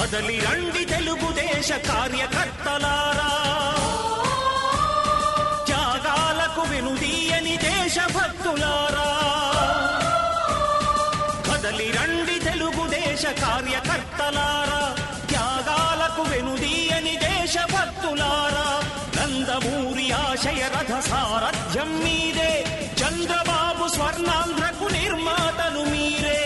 కదలి రండి తెలుగుదేశ కార్యకర్తలారా, త్యాగాలకు వెనుదీయని దేశభక్తులారా. కదలి రండి తెలుగుదేశ కార్యకర్తలారా, త్యాగాలకు వెనుదీయని దేశభక్తులారా. నందమూరి ఆశయ రథ సారథ్యం మీదే, చంద్రబాబు స్వర్ణాంధ్రకు నిర్మాతలు మీరే.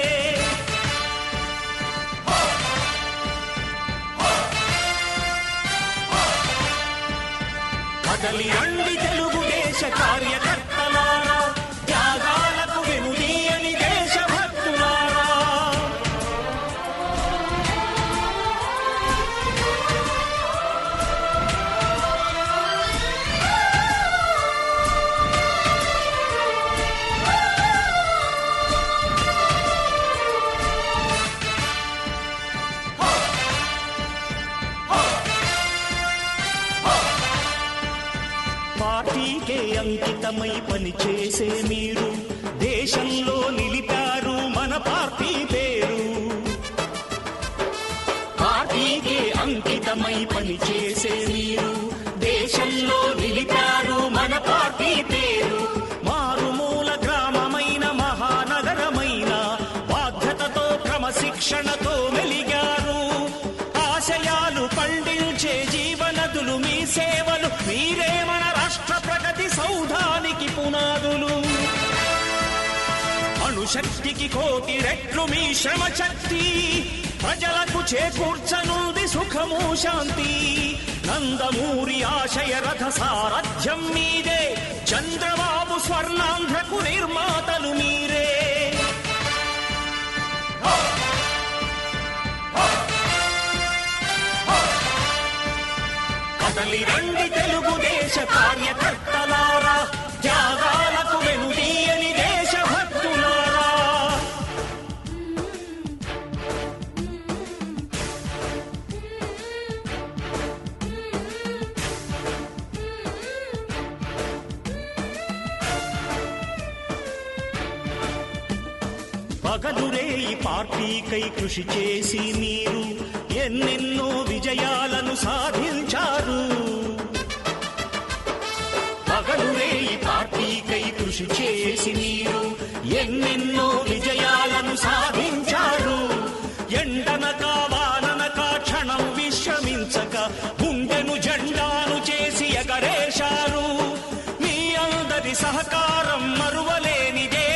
కదలి రండి తెలుగుదేశ కార్యకర్తలారా, త్యాగాలకు వెనుదీయని దేశభక్తులారా. పార్టీకే అంకితమై పనిచేసే మీరు దేశంలో నిలిపారు మన పార్టీ పేరు. పార్టీకే అంకితమై పనిచేసే మీరు దేశంలో నిలిపారు మన పార్టీ పేరు. మారుమూల గ్రామమైన మహానగరమైన బాధ్యతతో క్రమశిక్షణతో మెలిగారు. ఆశయాలు పండించే జీవనదులు మీ సేవలు, మీరే మన రాష్ట్ర ప్రగతి సౌధానికి పునాదులు. అణుశక్తికి కోటి రెట్లు మీ శ్రమ శక్తి, ప్రజలకు చేకూర్చనుంది సుఖము శాంతి. నందమూరి ఆశయ రథ సారథ్యం మీదే, చంద్రబాబు స్వర్ణాంధ్రకు నిర్మాతలు మీరే. కదలి రండి తెలుగుదేశ కార్యకర్తలారా, త్యాగాలకు వెనుదీయని దేశభక్తులారా. పగలురే ఈ పార్టీకై కృషి చేసి మీరు ఎన్నెన్నో విజయాలను సాధించారు. పగలురే ఈ పార్టీకై కృషి చేసి మీరు ఎన్నెన్నో విజయాలను సాధించారు. ఎండనక వాననక క్షణం విశ్రమించక గుండెను జెండాను చేసి ఎగరేశారు. మీ అందరి సహకారం మరువలేనిదే